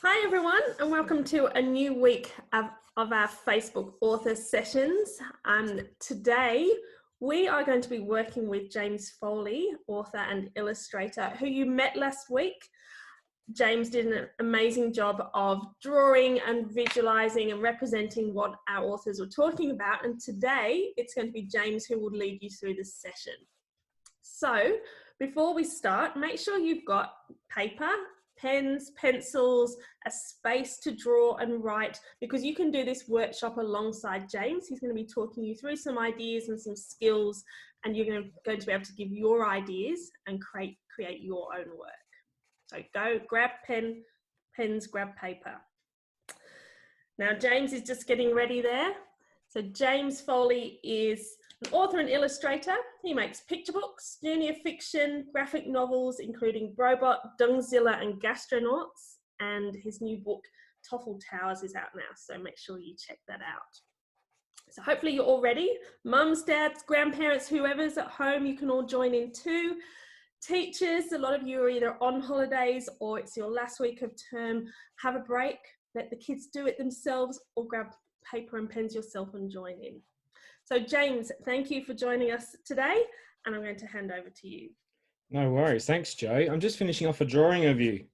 Hi everyone, and welcome to a new week of our Facebook author sessions. Today we are going to be working with James Foley, author and illustrator, who you met last week. James did an amazing job of drawing and visualizing and representing what our authors were talking about, and today it's going to be James who will lead you through this session. So before we start, make sure you've got paper, pens, pencils, a space to draw and write, because you can do this workshop alongside James. He's going to be talking you through some ideas and some skills, and you're going to be able to give your ideas and create your own work. So go grab pens, grab paper. Now James is just getting ready there. So James Foley is an author and illustrator. He makes picture books, junior fiction, graphic novels, including Robot, Dungzilla and Gastronauts. And his new book, Toffle Towers, is out now. So make sure you check that out. So hopefully you're all ready. Mums, dads, grandparents, whoever's at home, you can all join in too. Teachers, a lot of you are either on holidays or it's your last week of term. Have a break, let the kids do it themselves, or grab paper and pens yourself and join in. So James, thank you for joining us today, and I'm going to hand over to you. No worries. Thanks, Joe. I'm just finishing off a drawing of you.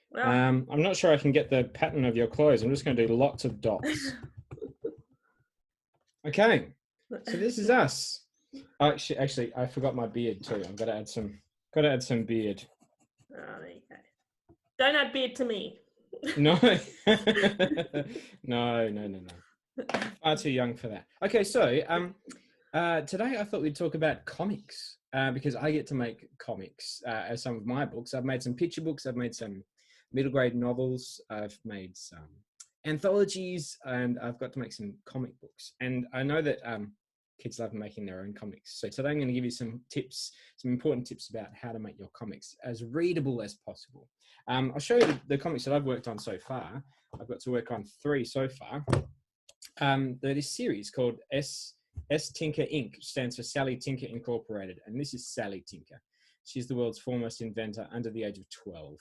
Well, I'm not sure I can get the pattern of your clothes. I'm just going to do lots of dots. Okay, so this is us. Actually, I forgot my beard too. I've got to add some beard. Oh, there you go. Don't add beard to me. No. No. Far too young for that. Okay, so today I thought we'd talk about comics because I get to make comics as some of my books. I've made some picture books. I've made some middle grade novels. I've made some anthologies, and I've got to make some comic books. And I know that kids love making their own comics. So today I'm going to give you some tips, some important tips about how to make your comics as readable as possible. I'll show you the comics that I've worked on so far. I've got to work on 3 so far. There's this series called S Tinker Inc., which stands for Sally Tinker Incorporated, and this is Sally Tinker. She's the world's foremost inventor under the age of 12.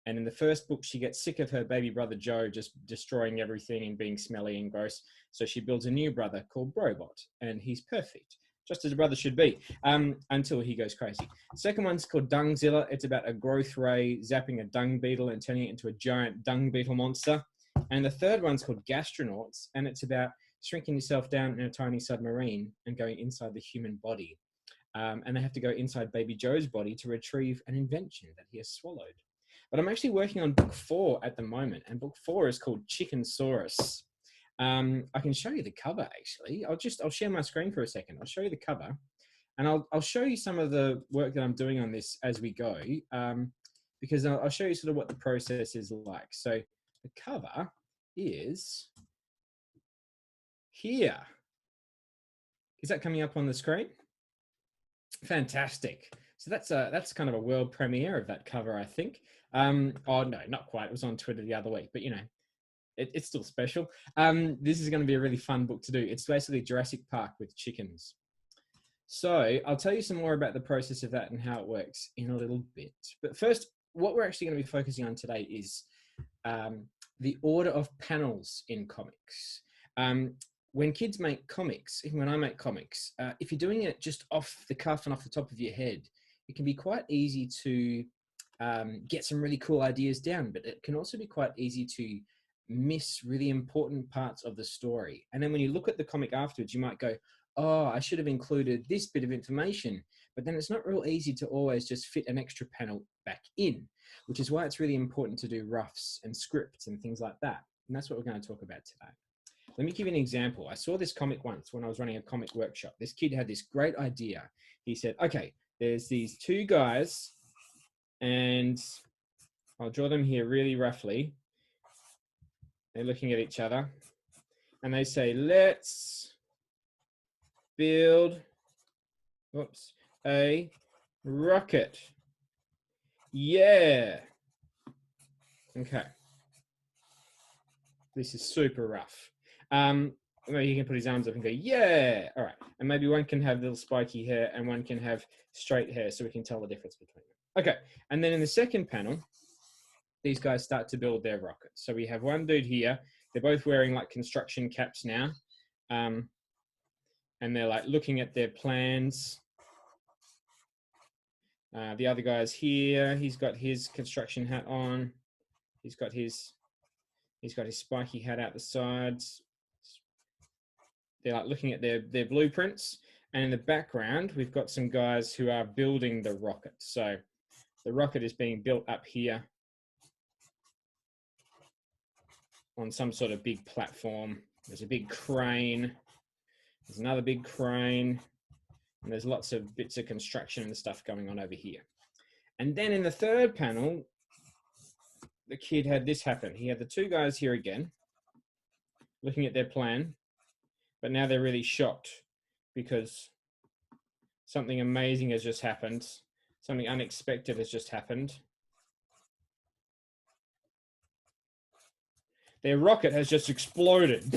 And in the first book, she gets sick of her baby brother Joe just destroying everything and being smelly and gross. So she builds a new brother called Robot, and he's perfect, just as a brother should be, until he goes crazy. The second one's called Dungzilla. It's about a growth ray zapping a dung beetle and turning it into a giant dung beetle monster. And the third one's called Gastronauts, and it's about shrinking yourself down in a tiny submarine and going inside the human body. And they have to go inside baby Joe's body to retrieve an invention that he has swallowed. But I'm actually working on book 4 at the moment, and book 4 is called Chickensaurus. I can show you the cover, actually. I'll share my screen for a second. I'll show you the cover, and I'll show you some of the work that I'm doing on this as we go, because I'll show you sort of what the process is like. So the cover is here. Is that coming up on the screen? Fantastic. So that's kind of a world premiere of that cover, I think. Oh no, not quite. It was on Twitter the other week, but you know, it's still special. This is going to be a really fun book to do. It's basically Jurassic Park with chickens. So I'll tell you some more about the process of that and how it works in a little bit. But first, what we're actually going to be focusing on today is the order of panels in comics. When kids make comics, even when I make comics, if you're doing it just off the cuff and off the top of your head, it can be quite easy to get some really cool ideas down, but it can also be quite easy to miss really important parts of the story. And then when you look at the comic afterwards, you might go, oh, I should have included this bit of information, but then it's not real easy to always just fit an extra panel back in, which is why it's really important to do roughs and scripts and things like that. And that's what we're going to talk about today. Let me give you an example. I saw this comic once when I was running a comic workshop. This kid had this great idea. He said, okay, there's these 2 guys, and I'll draw them here really roughly. They're looking at each other, and they say, let's build, a rocket. Yeah. Okay. This is super rough. Maybe he can put his arms up and go, yeah. All right. And maybe one can have little spiky hair and one can have straight hair, so we can tell the difference between them. Okay. And then in the second panel, these guys start to build their rocket. So we have one dude here. They're both wearing like construction caps now. And they're like looking at their plans. The other guy's here. He's got his construction hat on. He's got his spiky hat out the sides. They're like looking at their blueprints. And in the background, we've got some guys who are building the rocket. So the rocket is being built up here on some sort of big platform. There's a big crane. There's another big crane. And there's lots of bits of construction and stuff going on over here. And then in the third panel, the kid had this happen. He had the two guys here again, looking at their plan, but now they're really shocked because something amazing has just happened. Something unexpected has just happened. Their rocket has just exploded.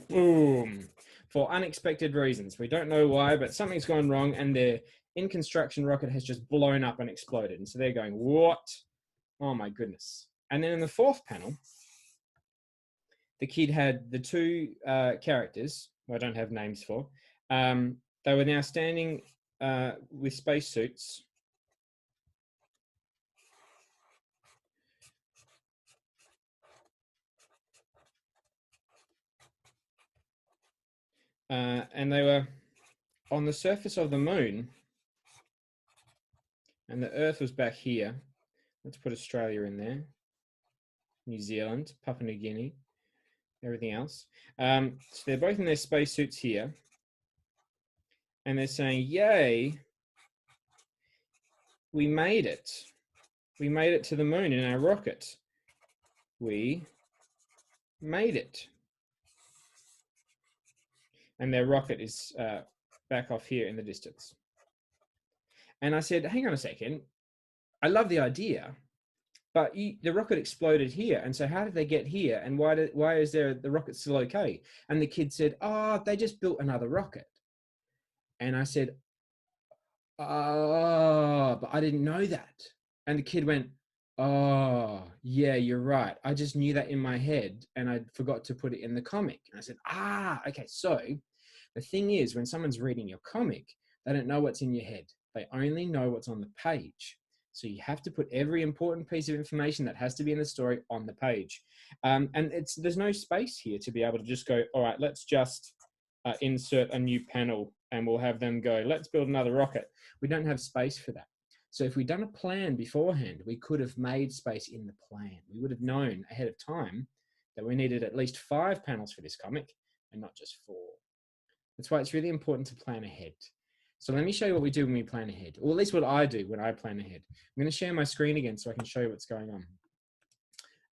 Boom. For unexpected reasons. We don't know why, but something's gone wrong and their in construction rocket has just blown up and exploded. And so they're going, what? Oh my goodness. And then in the fourth panel, the kid had the two characters, who I don't have names for. They were now standing with spacesuits. And they were on the surface of the moon. And the Earth was back here. Let's put Australia in there. New Zealand, Papua New Guinea, everything else. So they're both in their spacesuits here. And they're saying, yay, we made it. We made it to the moon in our rocket. We made it. And their rocket is back off here in the distance. And I said, hang on a second. I love the idea, but the rocket exploded here. And so how did they get here? And why is the rocket still okay? And the kid said, oh, they just built another rocket. And I said, oh, but I didn't know that. And the kid went, oh, yeah, you're right. I just knew that in my head and I forgot to put it in the comic. And I said, okay. So the thing is, when someone's reading your comic, they don't know what's in your head. They only know what's on the page. So you have to put every important piece of information that has to be in the story on the page. And there's no space here to be able to just go, all right, let's just insert a new panel and we'll have them go, let's build another rocket. We don't have space for that. So if we'd done a plan beforehand, we could have made space in the plan. We would have known ahead of time that we needed at least 5 panels for this comic and not just 4. That's why it's really important to plan ahead. So let me show you what we do when we plan ahead, or at least what I do when I plan ahead. I'm going to share my screen again so I can show you what's going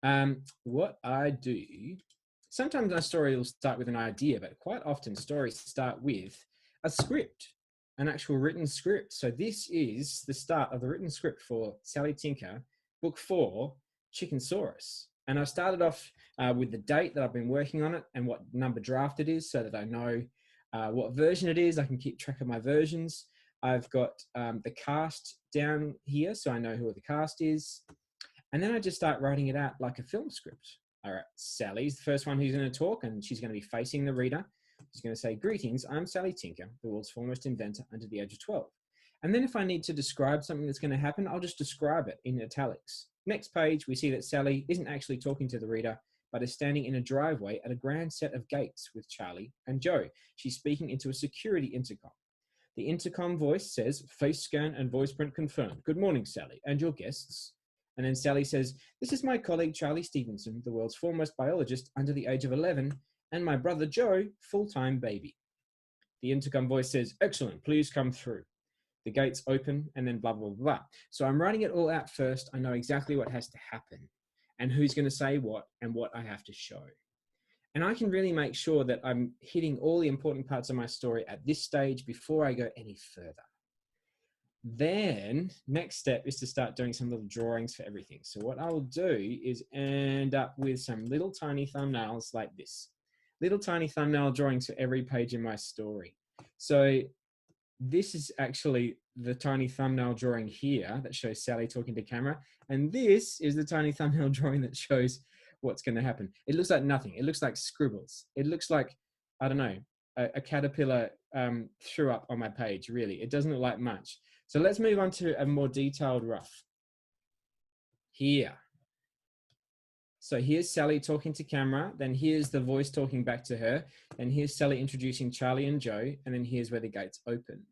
on. What I do, sometimes my story will start with an idea, but quite often stories start with a script, an actual written script. So this is the start of the written script for Sally Tinker, book 4, Chickensaurus. And I started off with the date that I've been working on it and what number draft it is so that I know what version it is. I can keep track of my versions. I've got the cast down here so I know who the cast is. And then I just start writing it out like a film script. All right, Sally's the first one who's going to talk and she's going to be facing the reader. She's going to say, greetings, I'm Sally Tinker, the world's foremost inventor under the age of 12. And then if I need to describe something that's going to happen, I'll just describe it in italics. Next page, we see that Sally isn't actually talking to the reader, but is standing in a driveway at a grand set of gates with Charlie and Joe. She's speaking into a security intercom. The intercom voice says, face scan and voice print confirmed. Good morning, Sally, and your guests. And then Sally says, this is my colleague, Charlie Stevenson, the world's foremost biologist under the age of 11, and my brother, Joe, full-time baby. The intercom voice says, excellent, please come through. The gates open and then blah, blah, blah. So I'm writing it all out first. I know exactly what has to happen and who's going to say what and what I have to show. And I can really make sure that I'm hitting all the important parts of my story at this stage before I go any further. Then next step is to start doing some little drawings for everything. So what I will do is end up with some little tiny thumbnails like this. Little tiny thumbnail drawings for every page in my story. So this is actually the tiny thumbnail drawing here that shows Sally talking to camera. And this is the tiny thumbnail drawing that shows what's going to happen. It looks like nothing. It looks like scribbles. It looks like, I don't know, a caterpillar threw up on my page, really. It doesn't look like much. So let's move on to a more detailed rough. Here. So here's Sally talking to camera, then here's the voice talking back to her, and here's Sally introducing Charlie and Joe, and then here's where the gates open.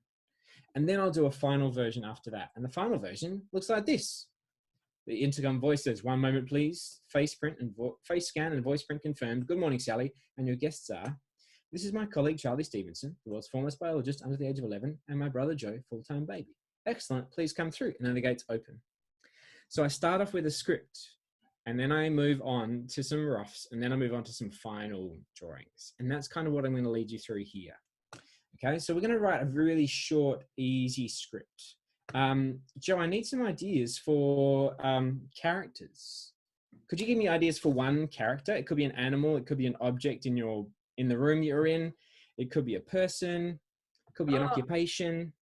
And then I'll do a final version after that. And the final version looks like this. The intercom voice says, "One moment, please. Face scan and voice print confirmed. Good morning, Sally. And your guests are, this is my colleague, Charlie Stevenson, the world's foremost biologist under the age of 11, and my brother, Joe, full-time baby. Excellent. Please come through." And then the gates open. So I start off with a script, and then I move on to some roughs, and then I move on to some final drawings. And that's kind of what I'm going to lead you through here. Okay, so we're going to write a really short, easy script. Joe, I need some ideas for characters. Could you give me ideas for one character? It could be an animal, it could be an object in the room you're in, it could be a person, it could be an occupation.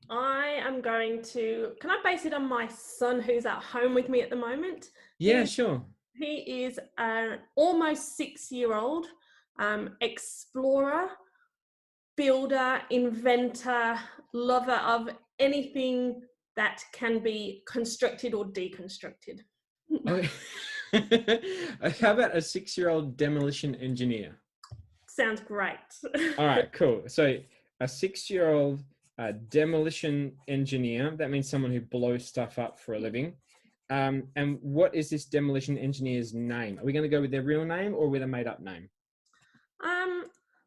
I am going to, can I base it on my son who's at home with me at the moment? Yeah, sure. He is an almost 6-year-old explorer, builder, inventor, lover of anything that can be constructed or deconstructed. Okay. How about a 6-year-old demolition engineer? Sounds great. All right, cool. So a 6-year-old demolition engineer, that means someone who blows stuff up for a living. And what is this demolition engineer's name? Are we going to go with their real name or with a made-up name?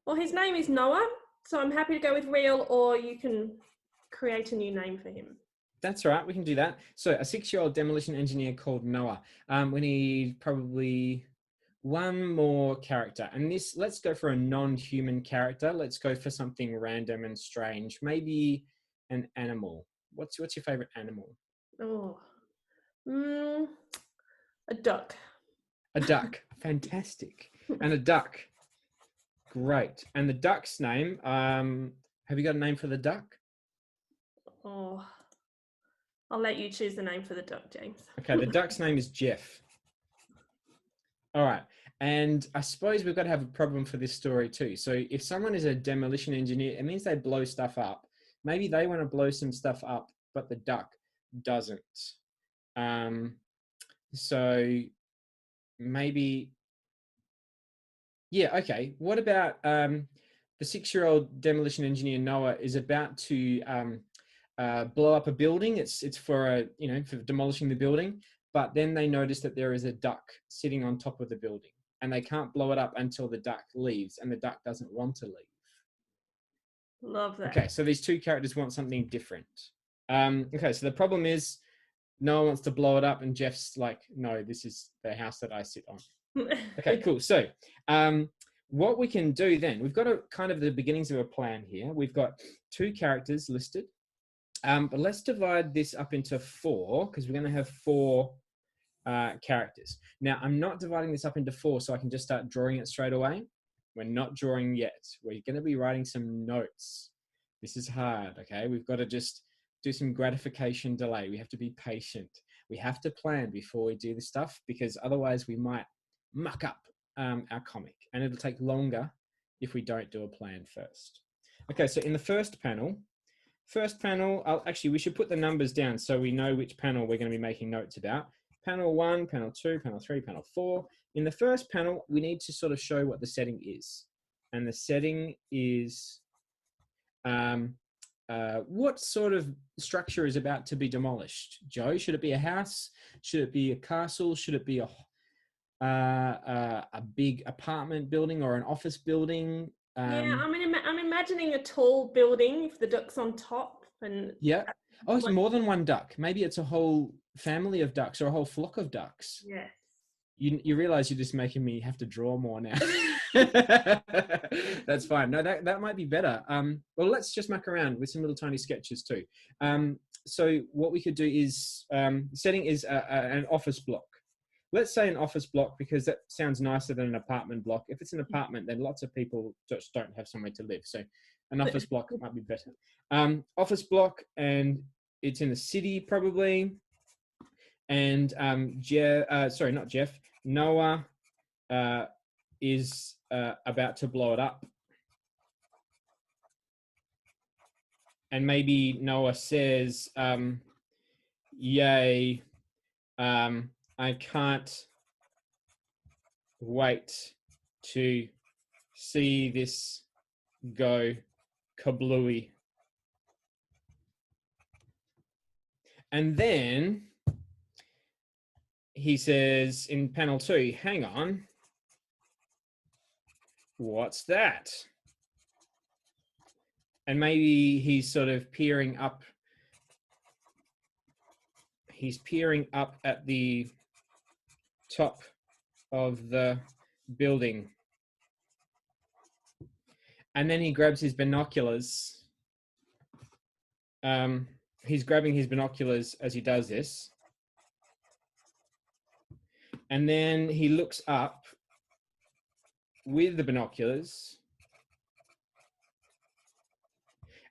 Well, his name is Noah, so I'm happy to go with real, or you can create a new name for him. That's right, we can do that. So a 6-year-old demolition engineer called Noah. We need probably one more character, and this, let's go for a non-human character. Let's go for something random and strange. Maybe an animal. What's your favorite animal? A duck. A duck. Fantastic. And a duck. Great. And the duck's name, have you got a name for the duck? I'll let you choose the name for the duck, James. Okay, the duck's name is Jeff. All right. And I suppose we've got to have a problem for this story too. So if someone is a demolition engineer, it means they blow stuff up. Maybe they want to blow some stuff up, but the duck doesn't. So maybe, yeah, okay. What about the 6-year-old demolition engineer Noah is about to blow up a building. It's for for demolishing the building, but then they notice that there is a duck sitting on top of the building, and they can't blow it up until the duck leaves, and the duck doesn't want to leave. Love that. Okay, so these two characters want something different. Okay, so the problem is Noah wants to blow it up, and Jeff's like, no, this is the house that I sit on. Okay, cool. So what we can do then, we've got a kind of the beginnings of a plan here. We've got 2 characters listed. But let's divide this up into 4, because we're going to have 4 characters. Now, I'm not dividing this up into 4 so I can just start drawing it straight away. We're not drawing yet. We're going to be writing some notes. This is hard, okay? We've got to just do some gratification delay. We have to be patient. We have to plan before we do this stuff, because otherwise we might muck up our comic, and it'll take longer if we don't do a plan first. Okay, so in the first panel, we should put the numbers down so we know which panel we're going to be making notes about. Panel 1, panel 2, panel 3, panel 4. In the first panel, we need to sort of show what the setting is. And the setting is what sort of structure is about to be demolished? Joe, should it be a house? Should it be a castle? Should it be a big apartment building or an office building? Yeah, I'm imagining a tall building if the duck's on top. And yeah. Oh, it's more than one duck. Maybe it's a whole family of ducks or a whole flock of ducks. Yeah. You realize you're just making me have to draw more now. That's fine. No, that might be better. Well, let's just muck around with some little tiny sketches too. So what we could do is, setting is an office block. let's say an office block, because that sounds nicer than an apartment block. If it's an apartment, then lots of people just don't have somewhere to live. So an office block might be better. Office block, and it's in the city probably. And not Jeff, Noah is about to blow it up. And maybe Noah says, yay, I can't wait to see this go kablooey. And then he says in panel 2, hang on, what's that? And maybe he's sort of peering up. He's peering up at the top of the building. And then he grabs his binoculars. He's grabbing his binoculars as he does this. And then he looks up with the binoculars.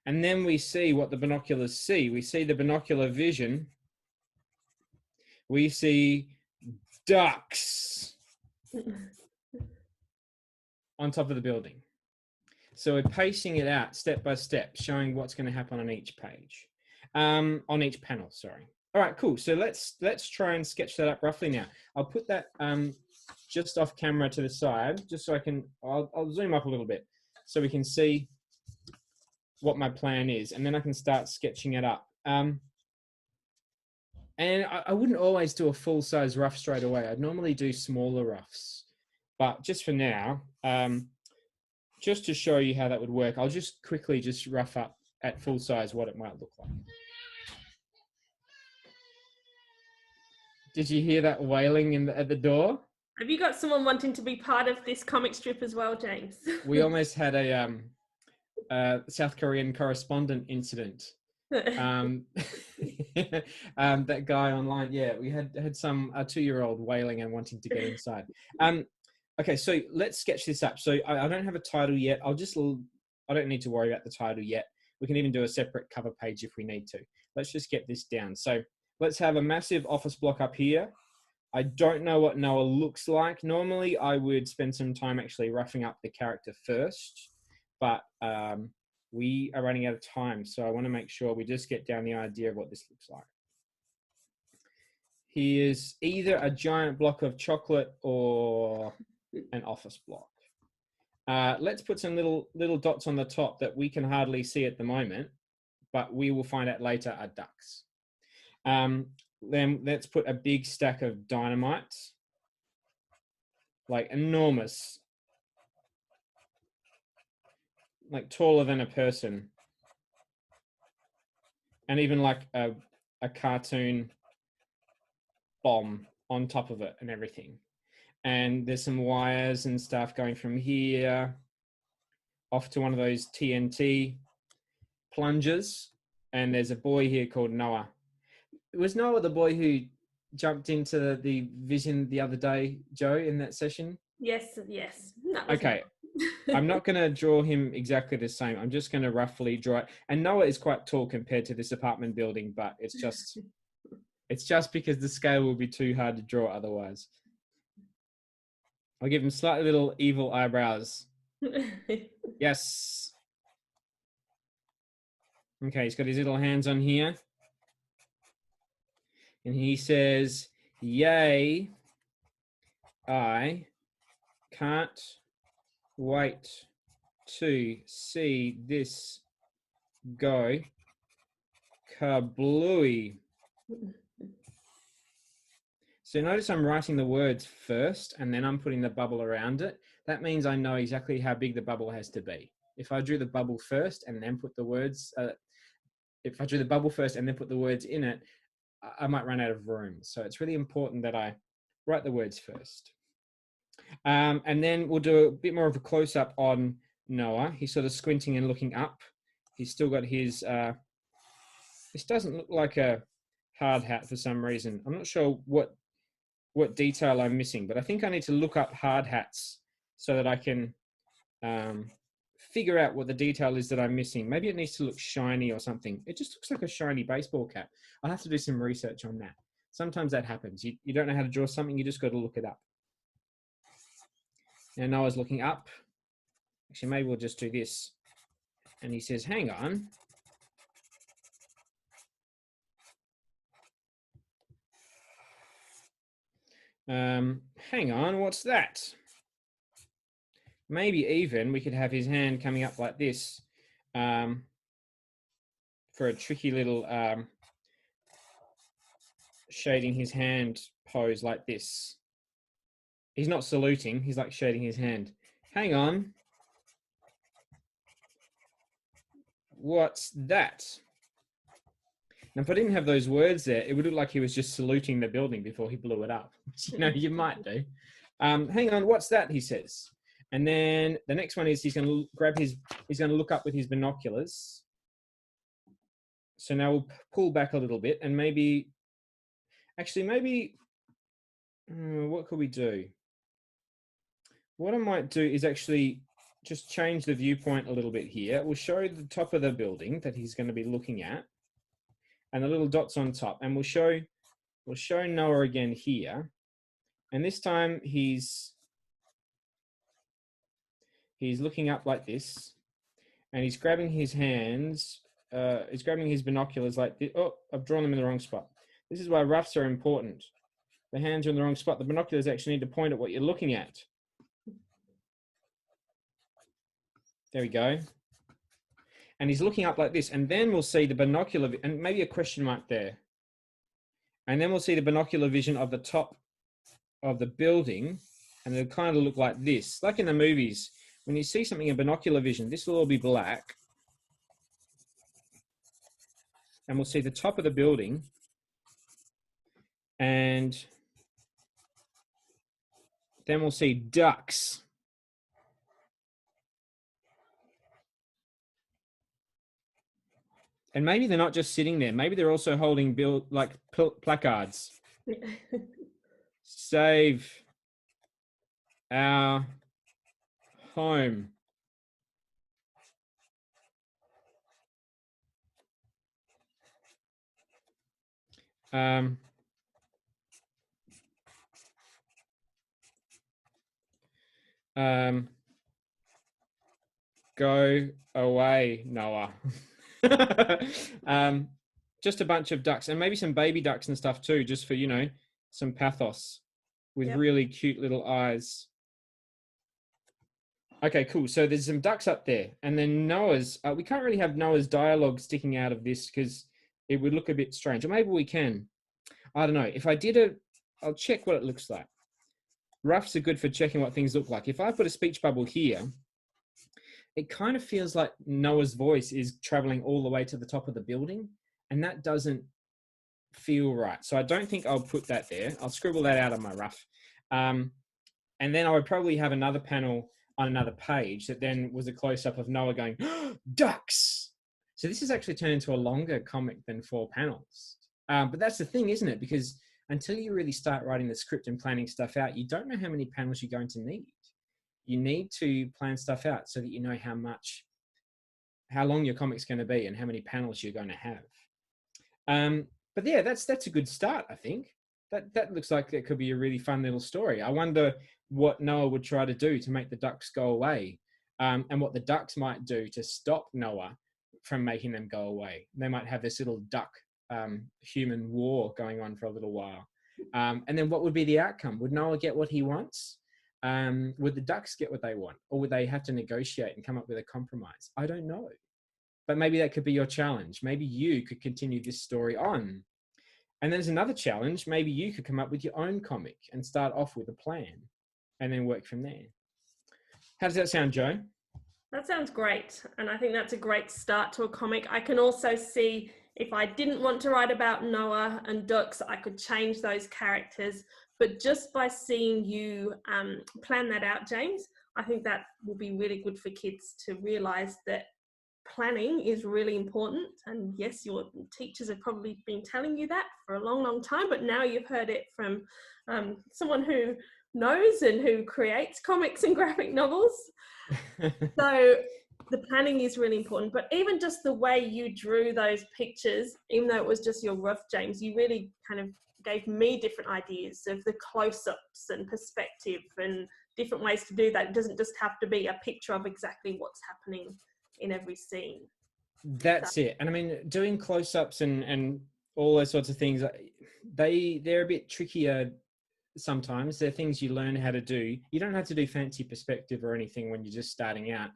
And then we see what the binoculars see. We see the binocular vision. We see ducks on top of the building. So we're pacing it out step by step, showing what's going to happen on each page, on each panel, sorry. All right, cool. So let's try and sketch that up roughly now. I'll put that just off camera to the side, just so I'll zoom up a little bit so we can see what my plan is, and then I can start sketching it up. And I wouldn't always do a full-size rough straight away. I'd normally do smaller roughs, but just for now, just to show you how that would work, I'll just quickly just rough up at full size what it might look like. Did you hear that wailing at the door? Have you got someone wanting to be part of this comic strip as well, James? We almost had a South Korean correspondent incident. That guy online, yeah, we had some a 2-year-old wailing and wanting to get inside. Okay, so let's sketch this up. So I don't have a title yet. I don't need to worry about the title yet. We can even do a separate cover page if we need to. Let's just get this down. So let's have a massive office block up here. I don't know what Noah looks like. Normally I would spend some time actually roughing up the character first, but we are running out of time. So I want to make sure we just get down the idea of what this looks like. He is either a giant block of chocolate or an office block. Let's put some little dots on the top that we can hardly see at the moment, but we will find out later are ducks. Then let's put a big stack of dynamite, like enormous, like taller than a person, and even like a cartoon bomb on top of it and everything. And there's some wires and stuff going from here off to one of those TNT plungers. And there's a boy here called Noah. Was Noah the boy who jumped into the vision the other day, Joe, in that session? Yes. Okay. I'm not going to draw him exactly the same. I'm just going to roughly draw it. And Noah is quite tall compared to this apartment building, but it's just because the scale will be too hard to draw otherwise. I'll give him slightly little evil eyebrows. Yes. Okay, he's got his little hands on here. And he says, yay, I can't wait to see this go kablooey. So notice I'm writing the words first and then I'm putting the bubble around it. That means I know exactly how big the bubble has to be. If I drew the bubble first and then put the words, if I drew the bubble first and then put the words in it, I might run out of room. So it's really important that I write the words first. And then we'll do a bit more of a close-up on Noah. He's sort of squinting and looking up. He's still got his, this doesn't look like a hard hat for some reason. I'm not sure what what detail I'm missing, but I think I need to look up hard hats so that I can figure out what the detail is that I'm missing. Maybe it needs to look shiny or something. It just looks like a shiny baseball cap. I'll have to do some research on that. Sometimes that happens. You don't know how to draw something, you just got to look it up. Now Noah's looking up. Actually, maybe we'll just do this. And he says, hang on. Hang on, what's that? Maybe even we could have his hand coming up like this for a tricky little shading his hand pose like this. He's not saluting, he's like shading his hand. Hang on. What's that? Now, if I didn't have those words there, it would look like he was just saluting the building before he blew it up. You might do. Hang on, what's that? He says. And then the next one is he's going to he's going to look up with his binoculars. So now we'll pull back a little bit and maybe, what could we do? What I might do is actually just change the viewpoint a little bit here. We'll show the top of the building that he's going to be looking at and the little dots on top. And we'll show Noah again here. And this time he's looking up like this and he's grabbing his hands. He's grabbing his binoculars like this. Oh, I've drawn them in the wrong spot. This is why roughs are important. The hands are in the wrong spot. The binoculars actually need to point at what you're looking at. There we go. And he's looking up like this. And then we'll see the binocular, and maybe a question mark there. And then we'll see the binocular vision of the top of the building. And it'll kind of look like this. Like in the movies, when you see something in binocular vision, this will all be black. And we'll see the top of the building. And then we'll see ducks. And maybe they're not just sitting there. Maybe they're also holding placards. Save our home. Go away, Noah. Just a bunch of ducks and maybe some baby ducks and stuff too, just for, some pathos with really cute little eyes. Okay, cool. So there's some ducks up there and then Noah's, we can't really have Noah's dialogue sticking out of this because it would look a bit strange, or maybe we can. I don't know. If I did I'll check what it looks like. Roughs are good for checking what things look like. If I put a speech bubble here, it kind of feels like Noah's voice is traveling all the way to the top of the building, and that doesn't feel right. So I don't think I'll put that there. I'll scribble that out on my rough. And then I would probably have another panel on another page that then was a close-up of Noah going, ducks! So this has actually turned into a longer comic than 4 panels. But that's the thing, isn't it? Because until you really start writing the script and planning stuff out, you don't know how many panels you're going to need. You need to plan stuff out so that you know how long your comic's going to be and how many panels you're going to have. But yeah, that's a good start, I think. That looks like it could be a really fun little story. I wonder what Noah would try to do to make the ducks go away, and what the ducks might do to stop Noah from making them go away. They might have this little duck human war going on for a little while. And then what would be the outcome? Would Noah get what he wants? Would the ducks get what they want? Or would they have to negotiate and come up with a compromise? I don't know. But maybe that could be your challenge. Maybe you could continue this story on. And there's another challenge. Maybe you could come up with your own comic and start off with a plan and then work from there. How does that sound, Jo? That sounds great. And I think that's a great start to a comic. I can also see if I didn't want to write about Noah and ducks, I could change those characters. But just by seeing you plan that out, James, I think that will be really good for kids to realise that planning is really important. And yes, your teachers have probably been telling you that for a long, long time, but now you've heard it from someone who knows and who creates comics and graphic novels. So the planning is really important, but even just the way you drew those pictures, even though it was just your rough, James, you really kind of gave me different ideas of the close-ups and perspective and different ways to do that. It doesn't just have to be a picture of exactly what's happening in every scene. That's it. And I mean, doing close-ups and all those sorts of things, they're a bit trickier sometimes. They're things you learn how to do. You don't have to do fancy perspective or anything when you're just starting out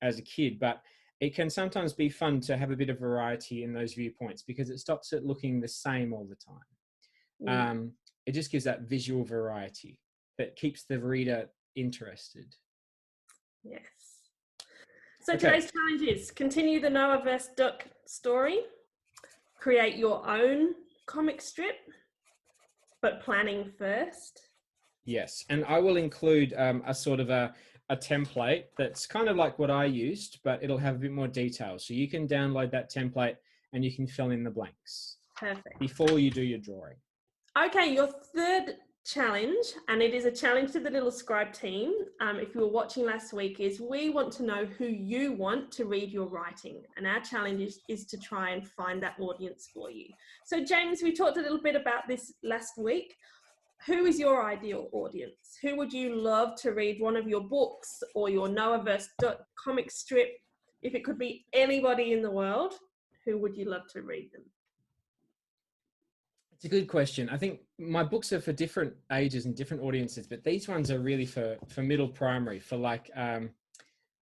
as a kid, but it can sometimes be fun to have a bit of variety in those viewpoints because it stops it looking the same all the time. It just gives that visual variety that keeps the reader interested. Yes. So today's challenge is continue the Noah vs. Duck story, create your own comic strip, but planning first. Yes, and I will include a sort of a template that's kind of like what I used, but it'll have a bit more detail. So you can download that template and you can fill in the blanks. Perfect. Before you do your drawing. Okay, your third challenge, and it is a challenge to the Little Scribe team, if you were watching last week, is we want to know who you want to read your writing. And our challenge is to try and find that audience for you. So James, we talked a little bit about this last week. Who is your ideal audience? Who would you love to read one of your books or your Noah vs. Duck comic strip? If it could be anybody in the world, who would you love to read them? It's a good question. I think my books are for different ages and different audiences, but these ones are really for middle primary, for like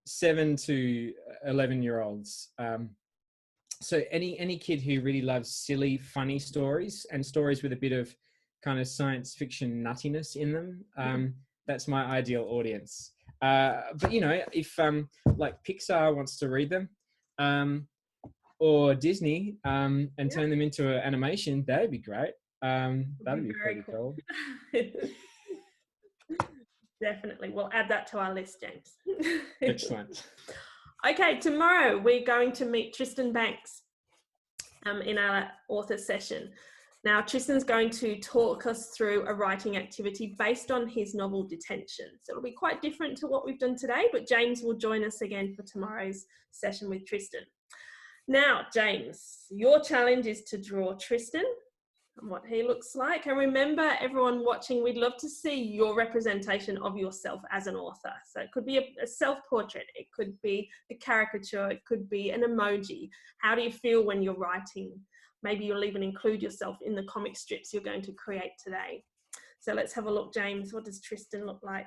7 to 11-year-olds. So any kid who really loves silly, funny stories and stories with a bit of kind of science fiction nuttiness in them, that's my ideal audience. But you know, if like Pixar wants to read them, or Disney, and turn them into an animation, that'd be great. That'd be pretty cool. Definitely. We'll add that to our list, James. Excellent. Okay, tomorrow we're going to meet Tristan Banks in our author session. Now, Tristan's going to talk us through a writing activity based on his novel Detention. So it'll be quite different to what we've done today, but James will join us again for tomorrow's session with Tristan. Now, James, your challenge is to draw Tristan and what he looks like. And remember, everyone watching, we'd love to see your representation of yourself as an author. So it could be a self-portrait, it could be a caricature, it could be an emoji. How do you feel when you're writing? Maybe you'll even include yourself in the comic strips you're going to create today. So let's have a look, James. What does Tristan look like?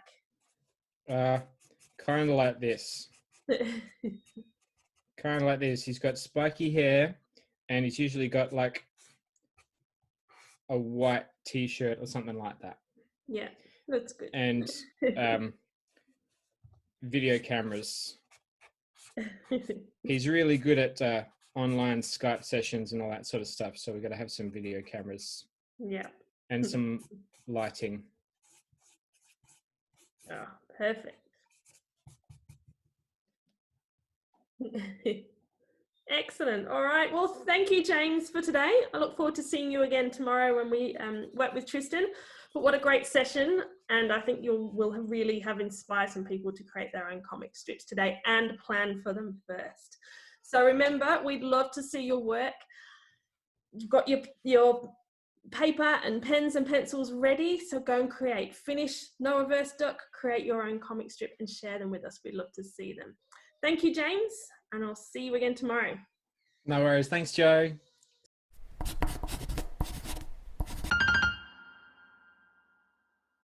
Kind of like this. Kind of like this. He's got spiky hair and he's usually got like a white t-shirt or something like that. Yeah, that's good. And video cameras. He's really good at online Skype sessions and all that sort of stuff. So we've got to have some video cameras. Yeah. And some lighting. Oh, perfect. Excellent. All right. Well, thank you, James, for today. I look forward to seeing you again tomorrow when we work with Tristan. But what a great session. And I think you will really have inspired some people to create their own comic strips today and plan for them first. So remember, we'd love to see your work. You've got your paper and pens and pencils ready. So go and create. Finish Noah vs. Duck, create your own comic strip and share them with us. We'd love to see them. Thank you, James, and I'll see you again tomorrow. No worries. Thanks, Joe.